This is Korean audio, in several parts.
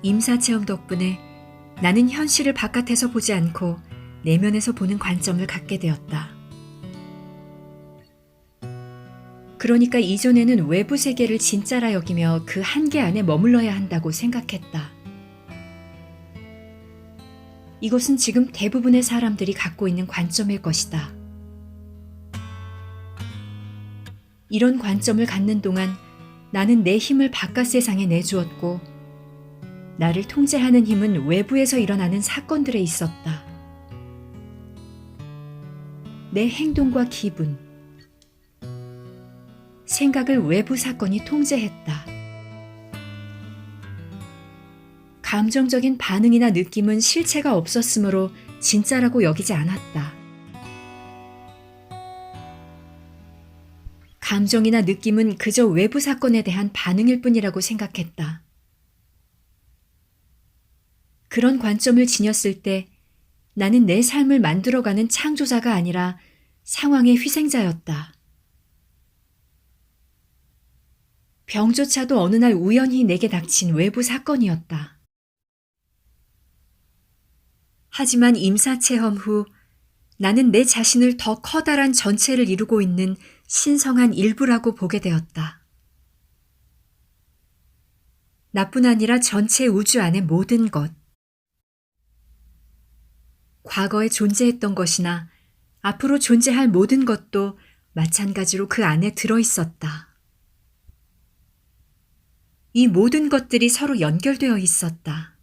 임사체험 덕분에 나는 현실을 바깥에서 보지 않고 내면에서 보는 관점을 갖게 되었다. 그러니까 이전에는 외부 세계를 진짜라 여기며 그 한계 안에 머물러야 한다고 생각했다. 이것은 지금 대부분의 사람들이 갖고 있는 관점일 것이다. 이런 관점을 갖는 동안 나는 내 힘을 바깥 세상에 내주었고, 나를 통제하는 힘은 외부에서 일어나는 사건들에 있었다. 내 행동과 기분, 생각을 외부 사건이 통제했다. 감정적인 반응이나 느낌은 실체가 없었으므로 진짜라고 여기지 않았다. 감정이나 느낌은 그저 외부 사건에 대한 반응일 뿐이라고 생각했다. 그런 관점을 지녔을 때 나는 내 삶을 만들어가는 창조자가 아니라 상황의 희생자였다. 병조차도 어느 날 우연히 내게 닥친 외부 사건이었다. 하지만 임사체험 후 나는 내 자신을 더 커다란 전체를 이루고 있는 신성한 일부라고 보게 되었다. 나뿐 아니라 전체 우주 안의 모든 것, 과거에 존재했던 것이나 앞으로 존재할 모든 것도 마찬가지로 그 안에 들어있었다. 이 모든 것들이 서로 연결되어 있었다.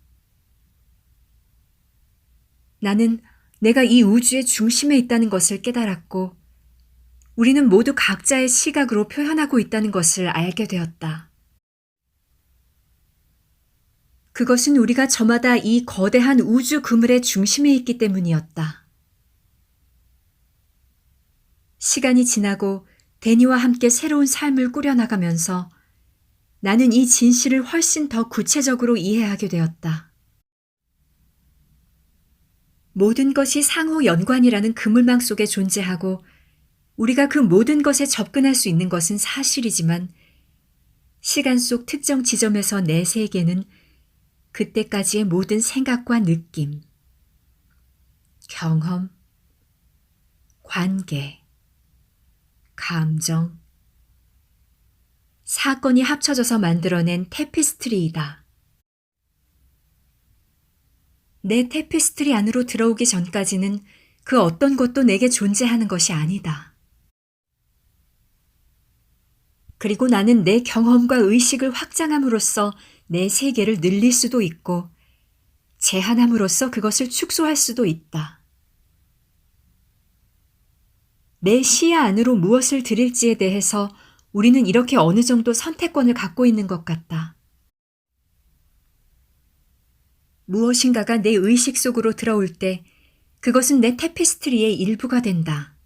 나는 내가 이 우주의 중심에 있다는 것을 깨달았고, 우리는 모두 각자의 시각으로 표현하고 있다는 것을 알게 되었다. 그것은 우리가 저마다 이 거대한 우주 그물의 중심에 있기 때문이었다. 시간이 지나고 데니와 함께 새로운 삶을 꾸려나가면서 나는 이 진실을 훨씬 더 구체적으로 이해하게 되었다. 모든 것이 상호 연관이라는 그물망 속에 존재하고 우리가 그 모든 것에 접근할 수 있는 것은 사실이지만 시간 속 특정 지점에서 내 세계는 그때까지의 모든 생각과 느낌, 경험, 관계, 감정, 사건이 합쳐져서 만들어낸 테피스트리이다. 내 테피스트리 안으로 들어오기 전까지는 그 어떤 것도 내게 존재하는 것이 아니다. 그리고 나는 내 경험과 의식을 확장함으로써 내 세계를 늘릴 수도 있고 제한함으로써 그것을 축소할 수도 있다. 내 시야 안으로 무엇을 들일지에 대해서 우리는 이렇게 어느 정도 선택권을 갖고 있는 것 같다. 무엇인가가 내 의식 속으로 들어올 때 그것은 내 테피스트리의 일부가 된다.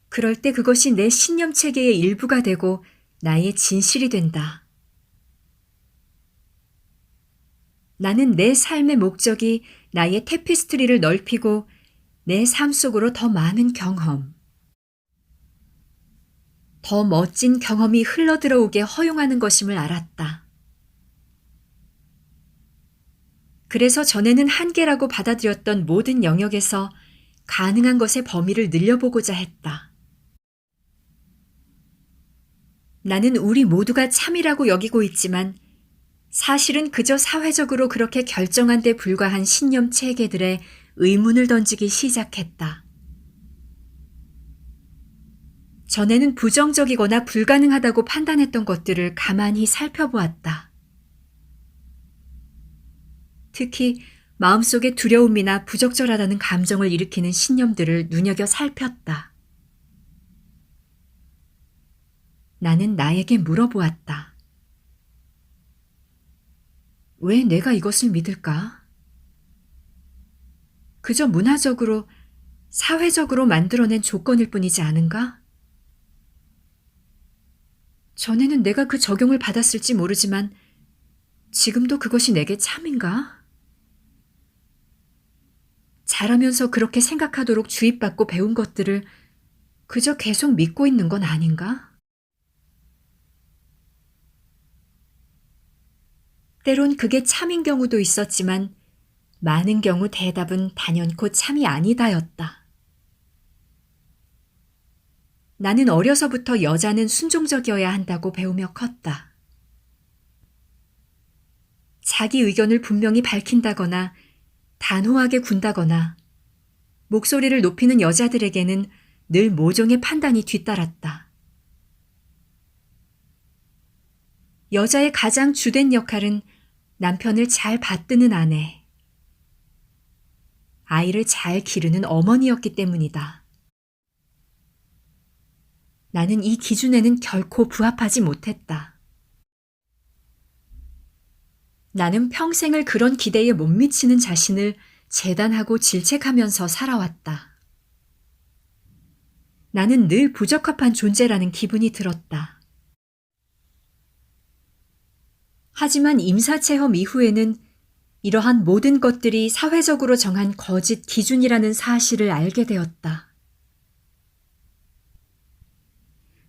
그럴 때 그것이 내 신념 체계의 일부가 되고 나의 진실이 된다. 나는 내 삶의 목적이 나의 테피스트리를 넓히고 내 삶 속으로 더 많은 경험, 더 멋진 경험이 흘러들어오게 허용하는 것임을 알았다. 그래서 전에는 한계라고 받아들였던 모든 영역에서 가능한 것의 범위를 늘려보고자 했다. 나는 우리 모두가 참이라고 여기고 있지만 사실은 그저 사회적으로 그렇게 결정한 데 불과한 신념 체계들에 의문을 던지기 시작했다. 전에는 부정적이거나 불가능하다고 판단했던 것들을 가만히 살펴보았다. 특히 마음속에 두려움이나 부적절하다는 감정을 일으키는 신념들을 눈여겨 살폈다. 나는 나에게 물어보았다. 왜 내가 이것을 믿을까? 그저 문화적으로, 사회적으로 만들어낸 조건일 뿐이지 않은가? 전에는 내가 그 적용을 받았을지 모르지만 지금도 그것이 내게 참인가? 자라면서 그렇게 생각하도록 주입받고 배운 것들을 그저 계속 믿고 있는 건 아닌가? 때론 그게 참인 경우도 있었지만 많은 경우 대답은 단연코 참이 아니다였다. 나는 어려서부터 여자는 순종적이어야 한다고 배우며 컸다. 자기 의견을 분명히 밝힌다거나 단호하게 군다거나 목소리를 높이는 여자들에게는 늘 모종의 판단이 뒤따랐다. 여자의 가장 주된 역할은 남편을 잘 받드는 아내, 아이를 잘 기르는 어머니였기 때문이다. 나는 이 기준에는 결코 부합하지 못했다. 나는 평생을 그런 기대에 못 미치는 자신을 재단하고 질책하면서 살아왔다. 나는 늘 부적합한 존재라는 기분이 들었다. 하지만 임사체험 이후에는 이러한 모든 것들이 사회적으로 정한 거짓 기준이라는 사실을 알게 되었다.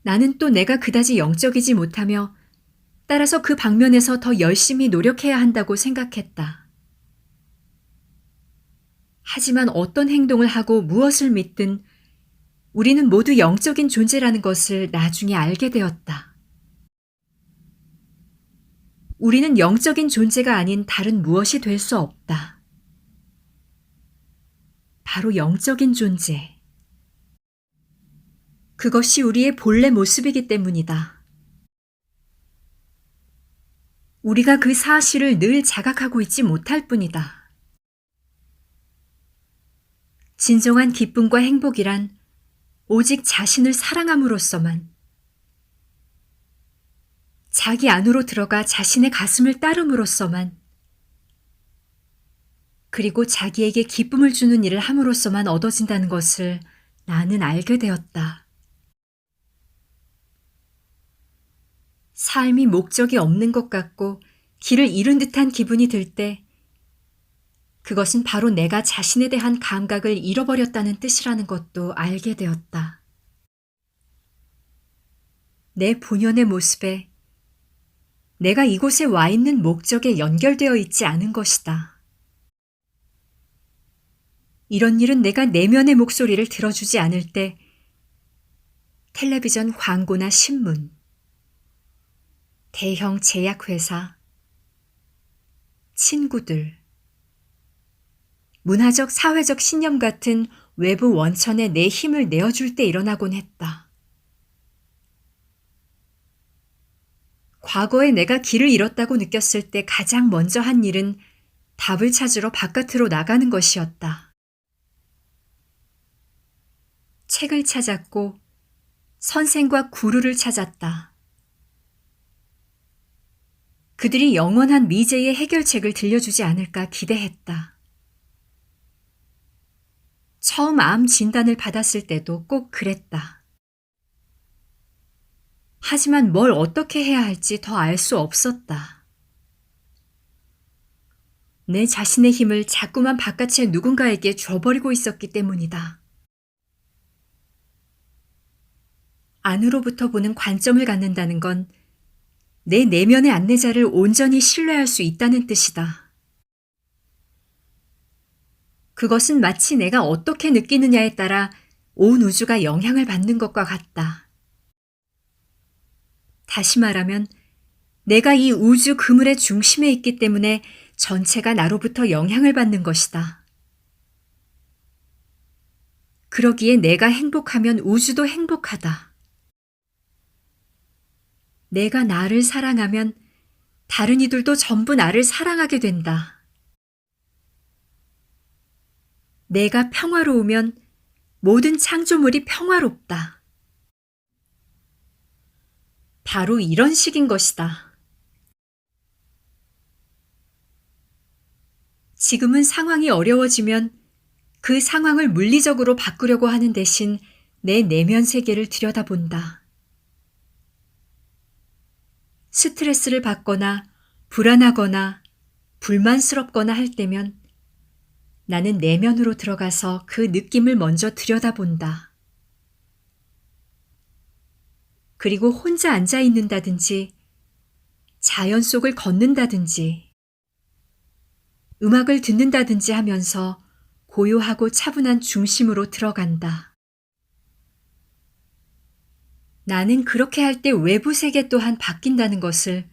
나는 또 내가 그다지 영적이지 못하며 따라서 그 방면에서 더 열심히 노력해야 한다고 생각했다. 하지만 어떤 행동을 하고 무엇을 믿든 우리는 모두 영적인 존재라는 것을 나중에 알게 되었다. 우리는 영적인 존재가 아닌 다른 무엇이 될 수 없다. 바로 영적인 존재. 그것이 우리의 본래 모습이기 때문이다. 우리가 그 사실을 늘 자각하고 있지 못할 뿐이다. 진정한 기쁨과 행복이란 오직 자신을 사랑함으로써만, 자기 안으로 들어가 자신의 가슴을 따름으로써만, 그리고 자기에게 기쁨을 주는 일을 함으로써만 얻어진다는 것을 나는 알게 되었다. 삶이 목적이 없는 것 같고 길을 잃은 듯한 기분이 들 때, 그것은 바로 내가 자신에 대한 감각을 잃어버렸다는 뜻이라는 것도 알게 되었다. 내 본연의 모습에 내가 이곳에 와 있는 목적에 연결되어 있지 않은 것이다. 이런 일은 내가 내면의 목소리를 들어주지 않을 때 텔레비전 광고나 신문, 대형 제약회사, 친구들, 문화적 사회적 신념 같은 외부 원천에 내 힘을 내어줄 때 일어나곤 했다. 과거에 내가 길을 잃었다고 느꼈을 때 가장 먼저 한 일은 답을 찾으러 바깥으로 나가는 것이었다. 책을 찾았고 선생과 구루를 찾았다. 그들이 영원한 미제의 해결책을 들려주지 않을까 기대했다. 처음 암 진단을 받았을 때도 꼭 그랬다. 하지만 뭘 어떻게 해야 할지 더 알 수 없었다. 내 자신의 힘을 자꾸만 바깥의 누군가에게 줘버리고 있었기 때문이다. 안으로부터 보는 관점을 갖는다는 건 내 내면의 안내자를 온전히 신뢰할 수 있다는 뜻이다. 그것은 마치 내가 어떻게 느끼느냐에 따라 온 우주가 영향을 받는 것과 같다. 다시 말하면 내가 이 우주 그물의 중심에 있기 때문에 전체가 나로부터 영향을 받는 것이다. 그러기에 내가 행복하면 우주도 행복하다. 내가 나를 사랑하면 다른 이들도 전부 나를 사랑하게 된다. 내가 평화로우면 모든 창조물이 평화롭다. 바로 이런 식인 것이다. 지금은 상황이 어려워지면 그 상황을 물리적으로 바꾸려고 하는 대신 내 내면 세계를 들여다본다. 스트레스를 받거나 불안하거나 불만스럽거나 할 때면 나는 내면으로 들어가서 그 느낌을 먼저 들여다본다. 그리고 혼자 앉아 있는다든지 자연 속을 걷는다든지 음악을 듣는다든지 하면서 고요하고 차분한 중심으로 들어간다. 나는 그렇게 할 때 외부 세계 또한 바뀐다는 것을,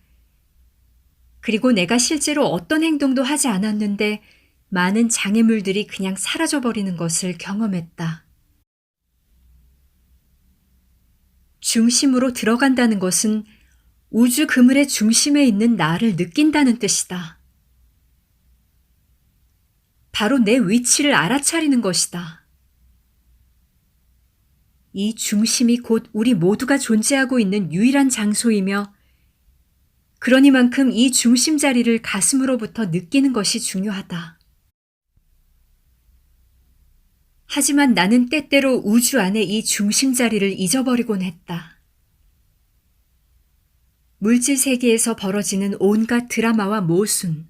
그리고 내가 실제로 어떤 행동도 하지 않았는데 많은 장애물들이 그냥 사라져버리는 것을 경험했다. 중심으로 들어간다는 것은 우주 그물의 중심에 있는 나를 느낀다는 뜻이다. 바로 내 위치를 알아차리는 것이다. 이 중심이 곧 우리 모두가 존재하고 있는 유일한 장소이며, 그러니만큼 이 중심 자리를 가슴으로부터 느끼는 것이 중요하다. 하지만 나는 때때로 우주 안에 이 중심 자리를 잊어버리곤 했다. 물질 세계에서 벌어지는 온갖 드라마와 모순,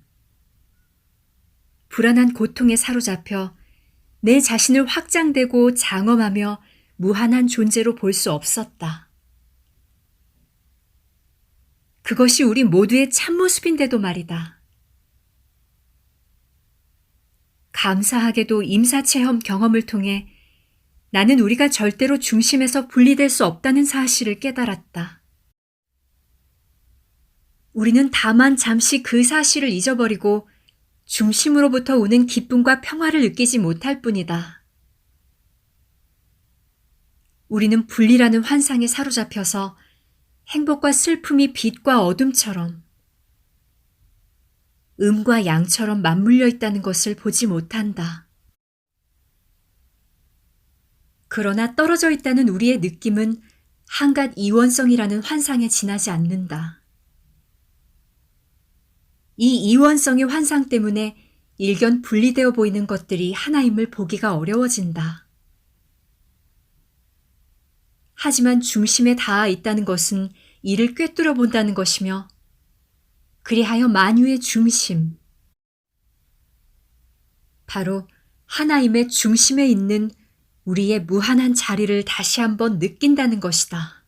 불안한 고통에 사로잡혀 내 자신을 확장되고 장엄하며 무한한 존재로 볼 수 없었다. 그것이 우리 모두의 참모습인데도 말이다. 감사하게도 임사체험 경험을 통해 나는 우리가 절대로 중심에서 분리될 수 없다는 사실을 깨달았다. 우리는 다만 잠시 그 사실을 잊어버리고 중심으로부터 오는 기쁨과 평화를 느끼지 못할 뿐이다. 우리는 분리라는 환상에 사로잡혀서 행복과 슬픔이 빛과 어둠처럼, 음과 양처럼 맞물려 있다는 것을 보지 못한다. 그러나 떨어져 있다는 우리의 느낌은 한갓 이원성이라는 환상에 지나지 않는다. 이 이원성의 환상 때문에 일견 분리되어 보이는 것들이 하나임을 보기가 어려워진다. 하지만 중심에 닿아 있다는 것은 이를 꿰뚫어 본다는 것이며, 그리하여 만유의 중심, 바로 하나임의 중심에 있는 우리의 무한한 자리를 다시 한번 느낀다는 것이다.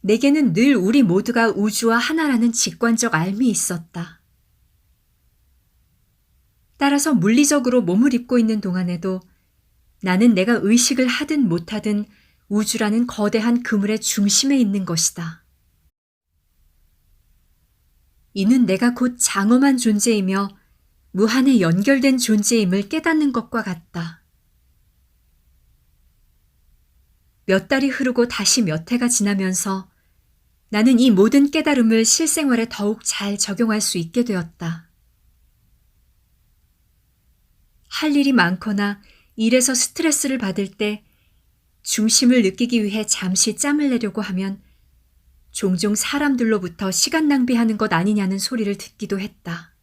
내게는 늘 우리 모두가 우주와 하나라는 직관적 알미 있었다. 따라서 물리적으로 몸을 입고 있는 동안에도 나는 내가 의식을 하든 못하든 우주라는 거대한 그물의 중심에 있는 것이다. 이는 내가 곧 장엄한 존재이며 무한에 연결된 존재임을 깨닫는 것과 같다. 몇 달이 흐르고 다시 몇 해가 지나면서 나는 이 모든 깨달음을 실생활에 더욱 잘 적용할 수 있게 되었다. 할 일이 많거나 일에서 스트레스를 받을 때 중심을 느끼기 위해 잠시 짬을 내려고 하면 종종 사람들로부터 시간 낭비하는 것 아니냐는 소리를 듣기도 했다.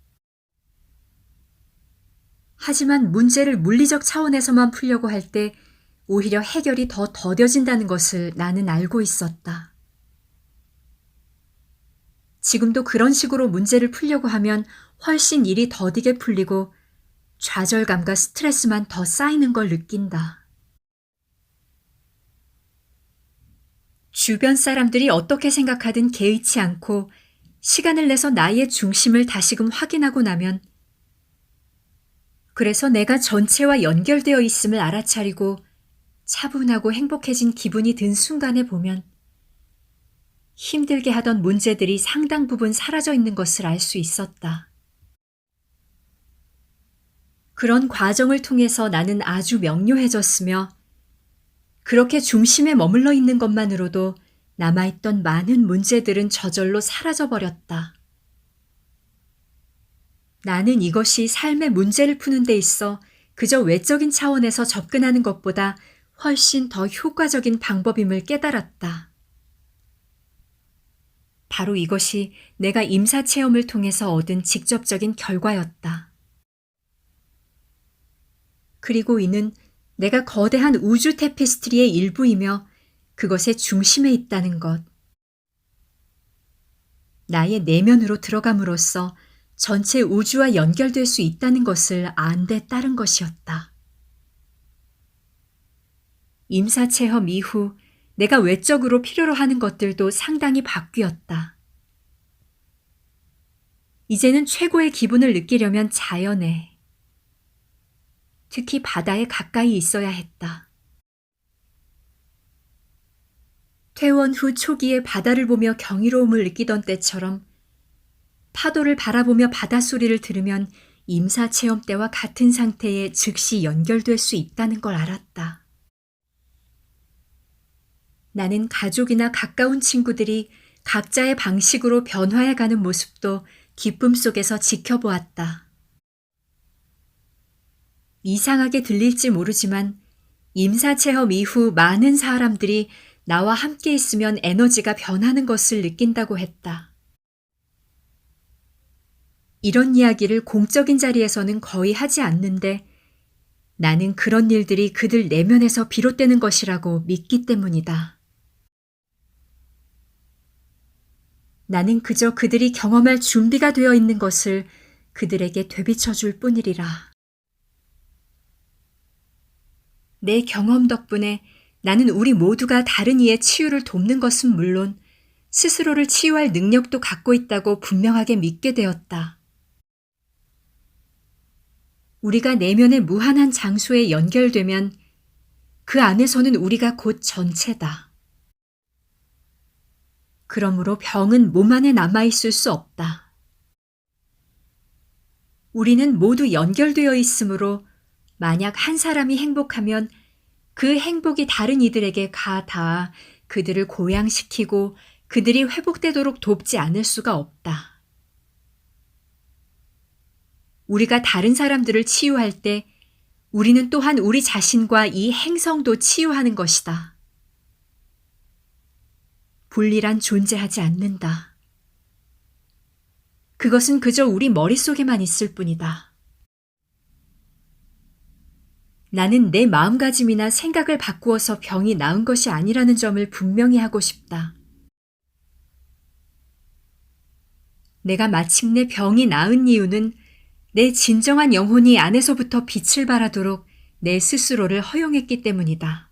하지만 문제를 물리적 차원에서만 풀려고 할 때 오히려 해결이 더 더뎌진다는 것을 나는 알고 있었다. 지금도 그런 식으로 문제를 풀려고 하면 훨씬 일이 더디게 풀리고 좌절감과 스트레스만 더 쌓이는 걸 느낀다. 주변 사람들이 어떻게 생각하든 개의치 않고 시간을 내서 나의 중심을 다시금 확인하고 나면, 그래서 내가 전체와 연결되어 있음을 알아차리고 차분하고 행복해진 기분이 든 순간에 보면 힘들게 하던 문제들이 상당 부분 사라져 있는 것을 알 수 있었다. 그런 과정을 통해서 나는 아주 명료해졌으며, 그렇게 중심에 머물러 있는 것만으로도 남아있던 많은 문제들은 저절로 사라져버렸다. 나는 이것이 삶의 문제를 푸는 데 있어 그저 외적인 차원에서 접근하는 것보다 훨씬 더 효과적인 방법임을 깨달았다. 바로 이것이 내가 임사체험을 통해서 얻은 직접적인 결과였다. 그리고 이는 내가 거대한 우주 테피스트리의 일부이며 그것의 중심에 있다는 것, 나의 내면으로 들어감으로써 전체 우주와 연결될 수 있다는 것을 안 데 따른 것이었다. 임사체험 이후 내가 외적으로 필요로 하는 것들도 상당히 바뀌었다. 이제는 최고의 기분을 느끼려면 자연에, 특히 바다에 가까이 있어야 했다. 퇴원 후 초기에 바다를 보며 경이로움을 느끼던 때처럼 파도를 바라보며 바닷소리를 들으면 임사체험 때와 같은 상태에 즉시 연결될 수 있다는 걸 알았다. 나는 가족이나 가까운 친구들이 각자의 방식으로 변화해가는 모습도 기쁨 속에서 지켜보았다. 이상하게 들릴지 모르지만 임사체험 이후 많은 사람들이 나와 함께 있으면 에너지가 변하는 것을 느낀다고 했다. 이런 이야기를 공적인 자리에서는 거의 하지 않는데 나는 그런 일들이 그들 내면에서 비롯되는 것이라고 믿기 때문이다. 나는 그저 그들이 경험할 준비가 되어 있는 것을 그들에게 되비쳐 줄 뿐이리라. 내 경험 덕분에 나는 우리 모두가 다른 이의 치유를 돕는 것은 물론 스스로를 치유할 능력도 갖고 있다고 분명하게 믿게 되었다. 우리가 내면의 무한한 장소에 연결되면 그 안에서는 우리가 곧 전체다. 그러므로 병은 몸 안에 남아있을 수 없다. 우리는 모두 연결되어 있으므로 만약 한 사람이 행복하면 그 행복이 다른 이들에게 가 닿아 그들을 고양시키고 그들이 회복되도록 돕지 않을 수가 없다. 우리가 다른 사람들을 치유할 때 우리는 또한 우리 자신과 이 행성도 치유하는 것이다. 분리란 존재하지 않는다. 그것은 그저 우리 머릿속에만 있을 뿐이다. 나는 내 마음가짐이나 생각을 바꾸어서 병이 나은 것이 아니라는 점을 분명히 하고 싶다. 내가 마침내 병이 나은 이유는 내 진정한 영혼이 안에서부터 빛을 발하도록 내 스스로를 허용했기 때문이다.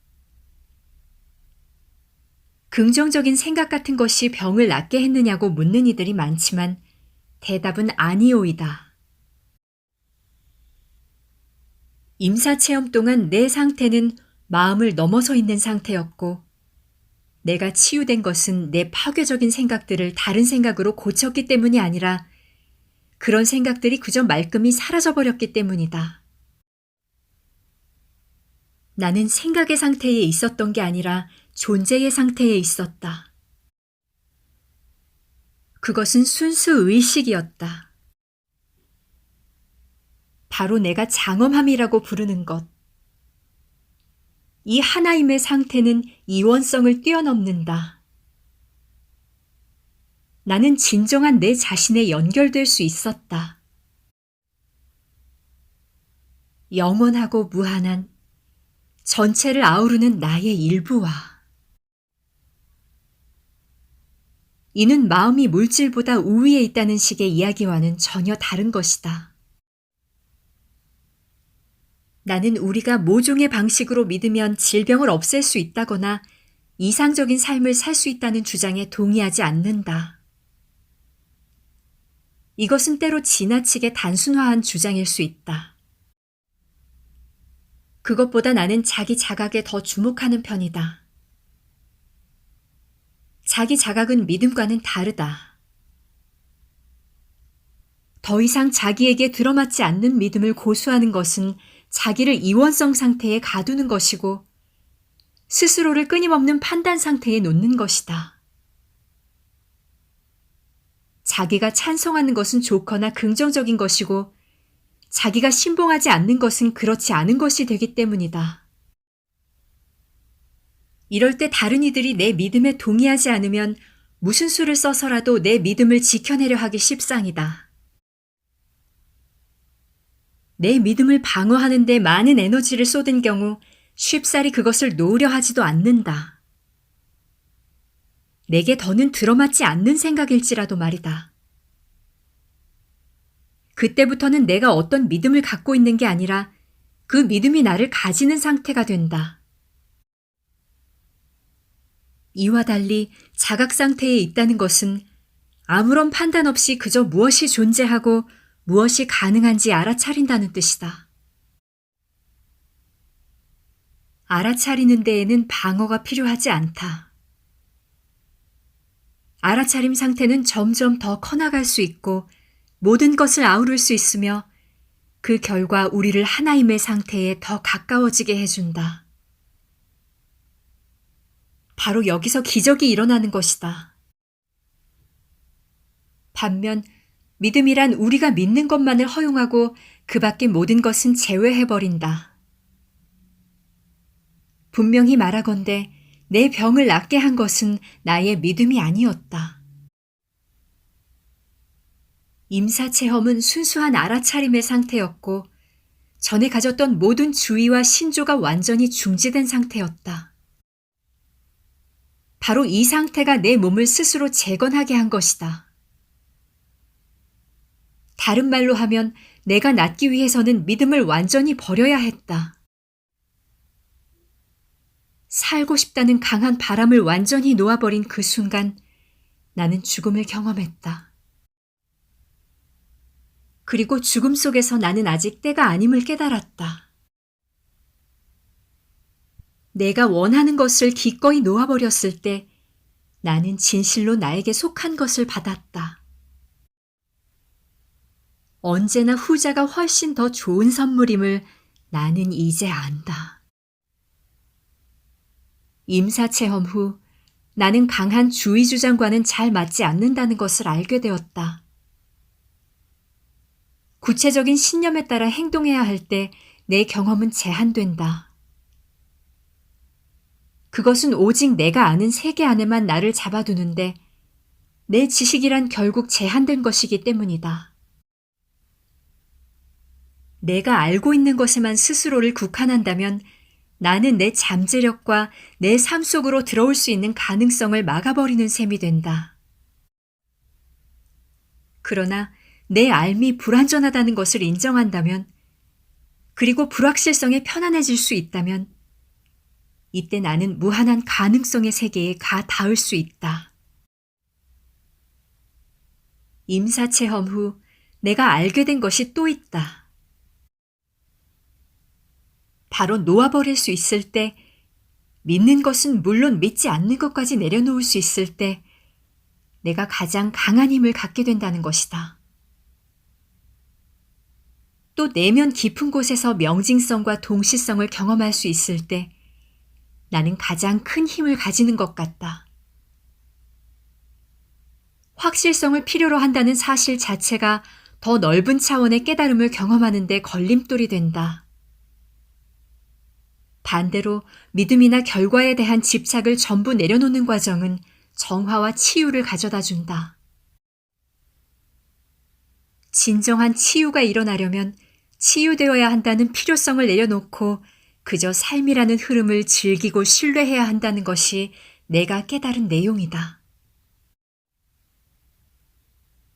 긍정적인 생각 같은 것이 병을 낫게 했느냐고 묻는 이들이 많지만 대답은 아니오이다. 임사체험 동안 내 상태는 마음을 넘어서 있는 상태였고 내가 치유된 것은 내 파괴적인 생각들을 다른 생각으로 고쳤기 때문이 아니라 그런 생각들이 그저 말끔히 사라져버렸기 때문이다. 나는 생각의 상태에 있었던 게 아니라 존재의 상태에 있었다. 그것은 순수 의식이었다. 바로 내가 장엄함이라고 부르는 것. 이 하나임의 상태는 이원성을 뛰어넘는다. 나는 진정한 내 자신에 연결될 수 있었다. 영원하고 무한한 전체를 아우르는 나의 일부와 이는 마음이 물질보다 우위에 있다는 식의 이야기와는 전혀 다른 것이다. 나는 우리가 모종의 방식으로 믿으면 질병을 없앨 수 있다거나 이상적인 삶을 살 수 있다는 주장에 동의하지 않는다. 이것은 때로 지나치게 단순화한 주장일 수 있다. 그것보다 나는 자기 자각에 더 주목하는 편이다. 자기 자각은 믿음과는 다르다. 더 이상 자기에게 들어맞지 않는 믿음을 고수하는 것은 자기를 이원성 상태에 가두는 것이고 스스로를 끊임없는 판단 상태에 놓는 것이다. 자기가 찬성하는 것은 좋거나 긍정적인 것이고 자기가 신봉하지 않는 것은 그렇지 않은 것이 되기 때문이다. 이럴 때 다른 이들이 내 믿음에 동의하지 않으면 무슨 수를 써서라도 내 믿음을 지켜내려 하기 십상이다. 내 믿음을 방어하는 데 많은 에너지를 쏟은 경우 쉽사리 그것을 놓으려 하지도 않는다. 내게 더는 들어맞지 않는 생각일지라도 말이다. 그때부터는 내가 어떤 믿음을 갖고 있는 게 아니라 그 믿음이 나를 가지는 상태가 된다. 이와 달리 자각 상태에 있다는 것은 아무런 판단 없이 그저 무엇이 존재하고 무엇이 가능한지 알아차린다는 뜻이다. 알아차리는 데에는 방어가 필요하지 않다. 알아차림 상태는 점점 더 커나갈 수 있고 모든 것을 아우를 수 있으며 그 결과 우리를 하나님의 상태에 더 가까워지게 해준다. 바로 여기서 기적이 일어나는 것이다. 반면 믿음이란 우리가 믿는 것만을 허용하고 그 밖의 모든 것은 제외해버린다. 분명히 말하건대 내 병을 낫게 한 것은 나의 믿음이 아니었다. 임사체험은 순수한 알아차림의 상태였고 전에 가졌던 모든 주의와 신조가 완전히 중지된 상태였다. 바로 이 상태가 내 몸을 스스로 재건하게 한 것이다. 다른 말로 하면 내가 낫기 위해서는 믿음을 완전히 버려야 했다. 살고 싶다는 강한 바람을 완전히 놓아버린 그 순간 나는 죽음을 경험했다. 그리고 죽음 속에서 나는 아직 때가 아님을 깨달았다. 내가 원하는 것을 기꺼이 놓아버렸을 때 나는 진실로 나에게 속한 것을 받았다. 언제나 후자가 훨씬 더 좋은 선물임을 나는 이제 안다. 임사체험 후 나는 강한 주의 주장과는 잘 맞지 않는다는 것을 알게 되었다. 구체적인 신념에 따라 행동해야 할 때 내 경험은 제한된다. 그것은 오직 내가 아는 세계 안에만 나를 잡아두는데 내 지식이란 결국 제한된 것이기 때문이다. 내가 알고 있는 것에만 스스로를 국한한다면 나는 내 잠재력과 내 삶 속으로 들어올 수 있는 가능성을 막아버리는 셈이 된다. 그러나 내 삶이 불완전하다는 것을 인정한다면, 그리고 불확실성에 편안해질 수 있다면, 이때 나는 무한한 가능성의 세계에 가 닿을 수 있다. 임사체험 후 내가 알게 된 것이 또 있다. 바로 놓아버릴 수 있을 때, 믿는 것은 물론 믿지 않는 것까지 내려놓을 수 있을 때 내가 가장 강한 힘을 갖게 된다는 것이다. 또 내면 깊은 곳에서 명징성과 동시성을 경험할 수 있을 때 나는 가장 큰 힘을 가지는 것 같다. 확실성을 필요로 한다는 사실 자체가 더 넓은 차원의 깨달음을 경험하는 데 걸림돌이 된다. 반대로 믿음이나 결과에 대한 집착을 전부 내려놓는 과정은 정화와 치유를 가져다 준다. 진정한 치유가 일어나려면 치유되어야 한다는 필요성을 내려놓고 그저 삶이라는 흐름을 즐기고 신뢰해야 한다는 것이 내가 깨달은 내용이다.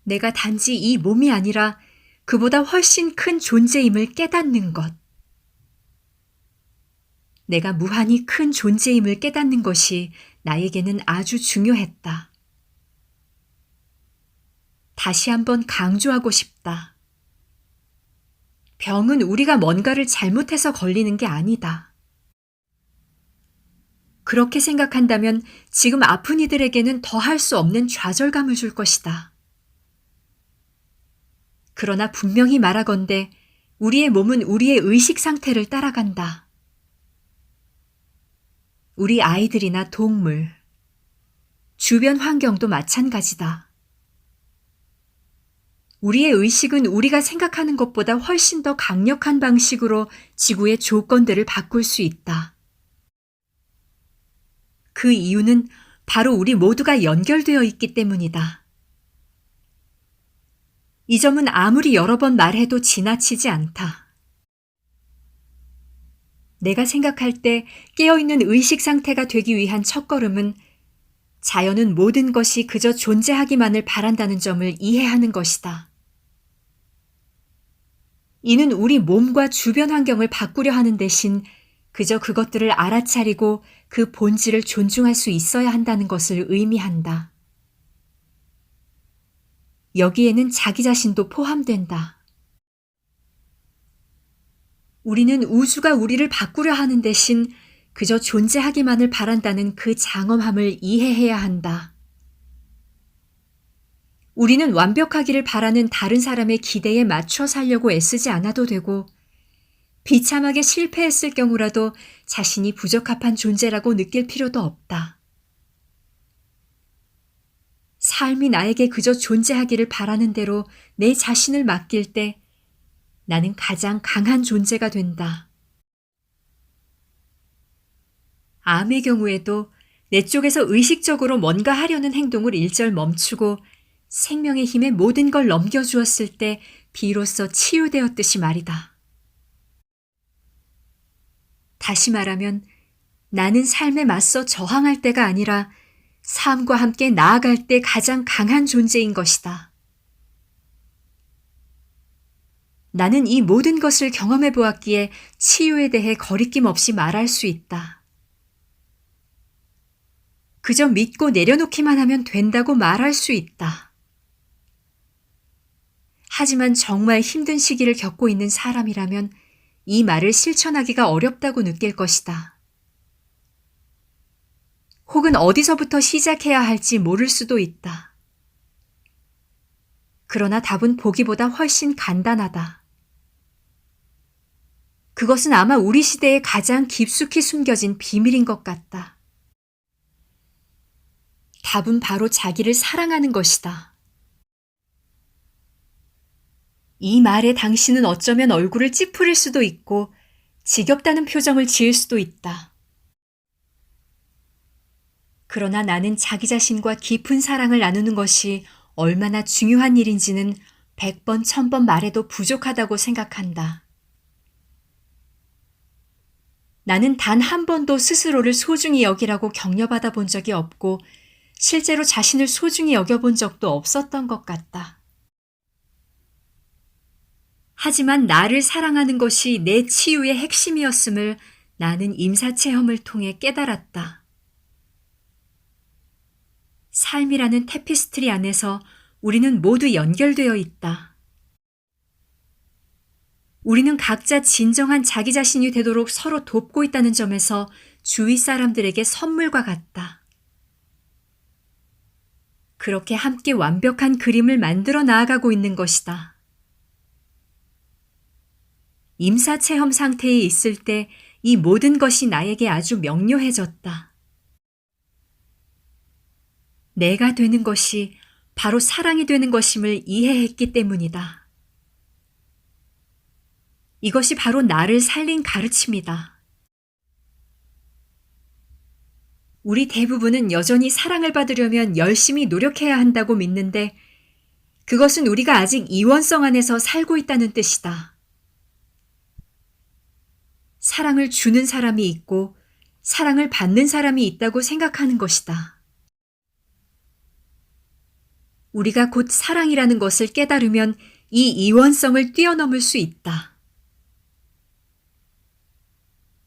내가 단지 이 몸이 아니라 그보다 훨씬 큰 존재임을 깨닫는 것. 내가 무한히 큰 존재임을 깨닫는 것이 나에게는 아주 중요했다. 다시 한번 강조하고 싶다. 병은 우리가 뭔가를 잘못해서 걸리는 게 아니다. 그렇게 생각한다면 지금 아픈 이들에게는 더할 수 없는 좌절감을 줄 것이다. 그러나 분명히 말하건대 우리의 몸은 우리의 의식 상태를 따라간다. 우리 아이들이나 동물, 주변 환경도 마찬가지다. 우리의 의식은 우리가 생각하는 것보다 훨씬 더 강력한 방식으로 지구의 조건들을 바꿀 수 있다. 그 이유는 바로 우리 모두가 연결되어 있기 때문이다. 이 점은 아무리 여러 번 말해도 지나치지 않다. 내가 생각할 때 깨어있는 의식 상태가 되기 위한 첫걸음은 자연은 모든 것이 그저 존재하기만을 바란다는 점을 이해하는 것이다. 이는 우리 몸과 주변 환경을 바꾸려 하는 대신 그저 그것들을 알아차리고 그 본질을 존중할 수 있어야 한다는 것을 의미한다. 여기에는 자기 자신도 포함된다. 우리는 우주가 우리를 바꾸려 하는 대신 그저 존재하기만을 바란다는 그 장엄함을 이해해야 한다. 우리는 완벽하기를 바라는 다른 사람의 기대에 맞춰 살려고 애쓰지 않아도 되고, 비참하게 실패했을 경우라도 자신이 부적합한 존재라고 느낄 필요도 없다. 삶이 나에게 그저 존재하기를 바라는 대로 내 자신을 맡길 때 나는 가장 강한 존재가 된다. 암의 경우에도 내 쪽에서 의식적으로 뭔가 하려는 행동을 일절 멈추고 생명의 힘에 모든 걸 넘겨주었을 때 비로소 치유되었듯이 말이다. 다시 말하면 나는 삶에 맞서 저항할 때가 아니라 삶과 함께 나아갈 때 가장 강한 존재인 것이다. 나는 이 모든 것을 경험해 보았기에 치유에 대해 거리낌 없이 말할 수 있다. 그저 믿고 내려놓기만 하면 된다고 말할 수 있다. 하지만 정말 힘든 시기를 겪고 있는 사람이라면 이 말을 실천하기가 어렵다고 느낄 것이다. 혹은 어디서부터 시작해야 할지 모를 수도 있다. 그러나 답은 보기보다 훨씬 간단하다. 그것은 아마 우리 시대에 가장 깊숙이 숨겨진 비밀인 것 같다. 답은 바로 자기를 사랑하는 것이다. 이 말에 당신은 어쩌면 얼굴을 찌푸릴 수도 있고 지겹다는 표정을 지을 수도 있다. 그러나 나는 자기 자신과 깊은 사랑을 나누는 것이 얼마나 중요한 일인지는 100번, 1000번 말해도 부족하다고 생각한다. 나는 단 한 번도 스스로를 소중히 여기라고 격려받아 본 적이 없고 실제로 자신을 소중히 여겨본 적도 없었던 것 같다. 하지만 나를 사랑하는 것이 내 치유의 핵심이었음을 나는 임사체험을 통해 깨달았다. 삶이라는 테피스트리 안에서 우리는 모두 연결되어 있다. 우리는 각자 진정한 자기 자신이 되도록 서로 돕고 있다는 점에서 주위 사람들에게 선물과 같다. 그렇게 함께 완벽한 그림을 만들어 나아가고 있는 것이다. 임사체험 상태에 있을 때 이 모든 것이 나에게 아주 명료해졌다. 내가 되는 것이 바로 사랑이 되는 것임을 이해했기 때문이다. 이것이 바로 나를 살린 가르침이다. 우리 대부분은 여전히 사랑을 받으려면 열심히 노력해야 한다고 믿는데 그것은 우리가 아직 이원성 안에서 살고 있다는 뜻이다. 사랑을 주는 사람이 있고 사랑을 받는 사람이 있다고 생각하는 것이다. 우리가 곧 사랑이라는 것을 깨달으면 이 이원성을 뛰어넘을 수 있다.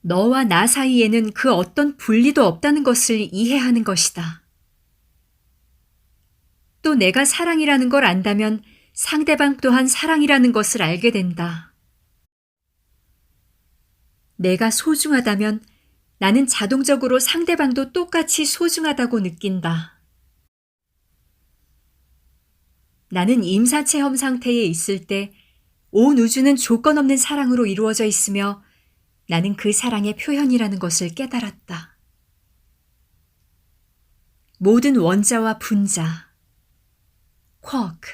너와 나 사이에는 그 어떤 분리도 없다는 것을 이해하는 것이다. 또 내가 사랑이라는 걸 안다면 상대방 또한 사랑이라는 것을 알게 된다. 내가 소중하다면 나는 자동적으로 상대방도 똑같이 소중하다고 느낀다. 나는 임사체험 상태에 있을 때 온 우주는 조건 없는 사랑으로 이루어져 있으며 나는 그 사랑의 표현이라는 것을 깨달았다. 모든 원자와 분자, 쿼크,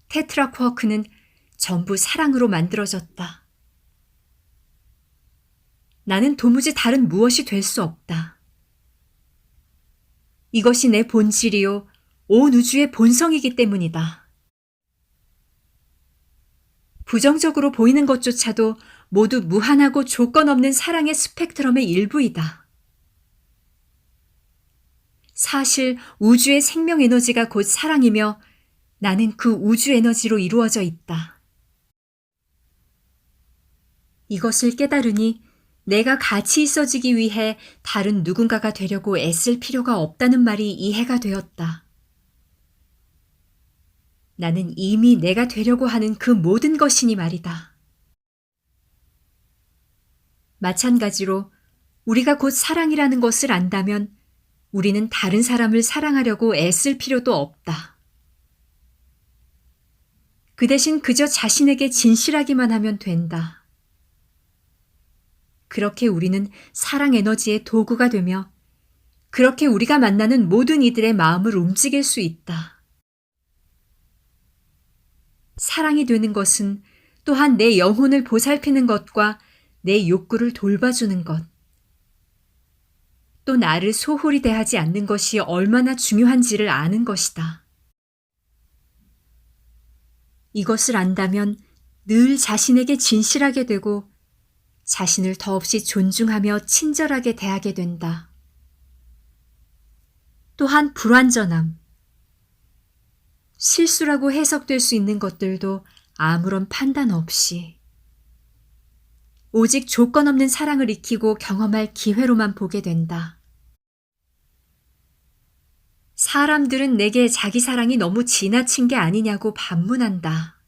테트라 쿼크는 전부 사랑으로 만들어졌다. 나는 도무지 다른 무엇이 될 수 없다. 이것이 내 본질이요, 온 우주의 본성이기 때문이다. 부정적으로 보이는 것조차도 모두 무한하고 조건 없는 사랑의 스펙트럼의 일부이다. 사실 우주의 생명 에너지가 곧 사랑이며 나는 그 우주 에너지로 이루어져 있다. 이것을 깨달으니 내가 가치 있어지기 위해 다른 누군가가 되려고 애쓸 필요가 없다는 말이 이해가 되었다. 나는 이미 내가 되려고 하는 그 모든 것이니 말이다. 마찬가지로 우리가 곧 사랑이라는 것을 안다면 우리는 다른 사람을 사랑하려고 애쓸 필요도 없다. 그 대신 그저 자신에게 진실하기만 하면 된다. 그렇게 우리는 사랑 에너지의 도구가 되며 그렇게 우리가 만나는 모든 이들의 마음을 움직일 수 있다. 사랑이 되는 것은 또한 내 영혼을 보살피는 것과 내 욕구를 돌봐주는 것, 또 나를 소홀히 대하지 않는 것이 얼마나 중요한지를 아는 것이다. 이것을 안다면 늘 자신에게 진실하게 되고 자신을 더없이 존중하며 친절하게 대하게 된다. 또한 불완전함, 실수라고 해석될 수 있는 것들도 아무런 판단 없이 오직 조건 없는 사랑을 익히고 경험할 기회로만 보게 된다. 사람들은 내게 자기 사랑이 너무 지나친 게 아니냐고 반문한다.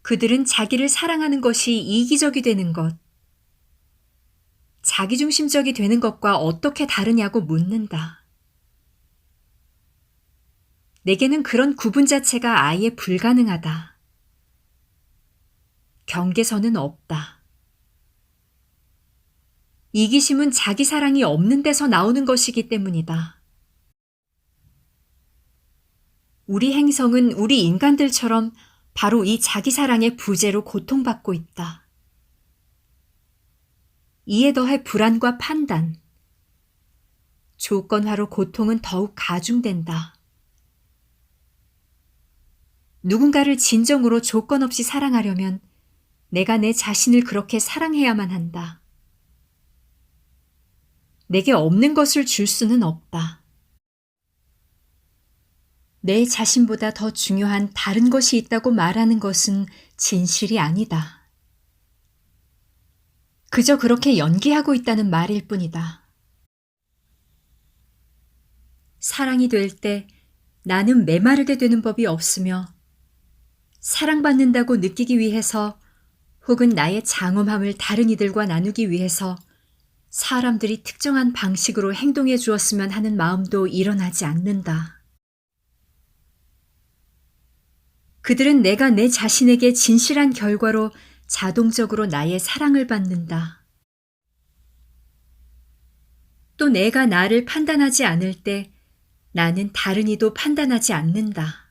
그들은 자기를 사랑하는 것이 이기적이 되는 것, 자기중심적이 되는 것과 어떻게 다르냐고 묻는다. 내게는 그런 구분 자체가 아예 불가능하다. 경계선은 없다. 이기심은 자기 사랑이 없는 데서 나오는 것이기 때문이다. 우리 행성은 우리 인간들처럼 바로 이 자기 사랑의 부재로 고통받고 있다. 이에 더해 불안과 판단, 조건화로 고통은 더욱 가중된다. 누군가를 진정으로 조건 없이 사랑하려면 내가 내 자신을 그렇게 사랑해야만 한다. 내게 없는 것을 줄 수는 없다. 내 자신보다 더 중요한 다른 것이 있다고 말하는 것은 진실이 아니다. 그저 그렇게 연기하고 있다는 말일 뿐이다. 사랑이 될 때 나는 메마르게 되는 법이 없으며 사랑받는다고 느끼기 위해서 혹은 나의 장엄함을 다른 이들과 나누기 위해서 사람들이 특정한 방식으로 행동해 주었으면 하는 마음도 일어나지 않는다. 그들은 내가 내 자신에게 진실한 결과로 자동적으로 나의 사랑을 받는다. 또 내가 나를 판단하지 않을 때 나는 다른 이도 판단하지 않는다.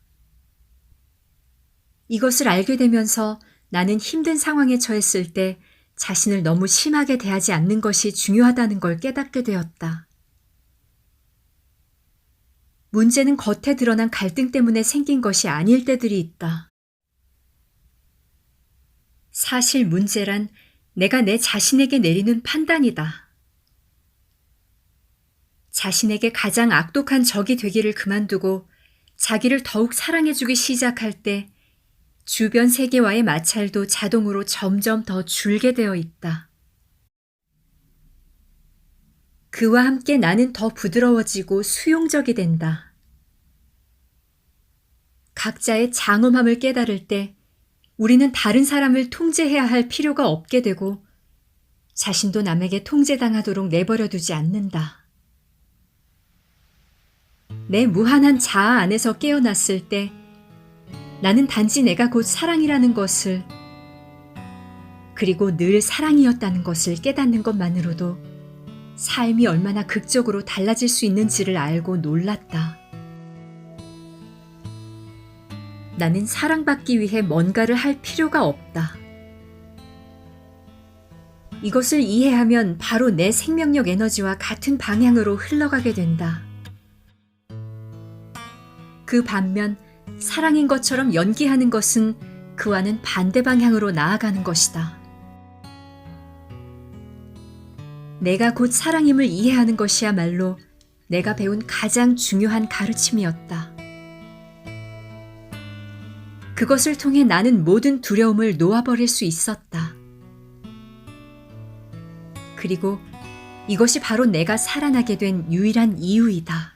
이것을 알게 되면서 나는 힘든 상황에 처했을 때 자신을 너무 심하게 대하지 않는 것이 중요하다는 걸 깨닫게 되었다. 문제는 겉에 드러난 갈등 때문에 생긴 것이 아닐 때들이 있다. 사실 문제란 내가 내 자신에게 내리는 판단이다. 자신에게 가장 악독한 적이 되기를 그만두고 자기를 더욱 사랑해주기 시작할 때 주변 세계와의 마찰도 자동으로 점점 더 줄게 되어 있다. 그와 함께 나는 더 부드러워지고 수용적이 된다. 각자의 장엄함을 깨달을 때 우리는 다른 사람을 통제해야 할 필요가 없게 되고 자신도 남에게 통제당하도록 내버려 두지 않는다. 내 무한한 자아 안에서 깨어났을 때 나는 단지 내가 곧 사랑이라는 것을, 그리고 늘 사랑이었다는 것을 깨닫는 것만으로도 삶이 얼마나 극적으로 달라질 수 있는지를 알고 놀랐다. 나는 사랑받기 위해 뭔가를 할 필요가 없다. 이것을 이해하면 바로 내 생명력 에너지와 같은 방향으로 흘러가게 된다. 그 반면 사랑인 것처럼 연기하는 것은 그와는 반대 방향으로 나아가는 것이다. 내가 곧 사랑임을 이해하는 것이야말로 내가 배운 가장 중요한 가르침이었다. 그것을 통해 나는 모든 두려움을 놓아버릴 수 있었다. 그리고 이것이 바로 내가 살아나게 된 유일한 이유이다.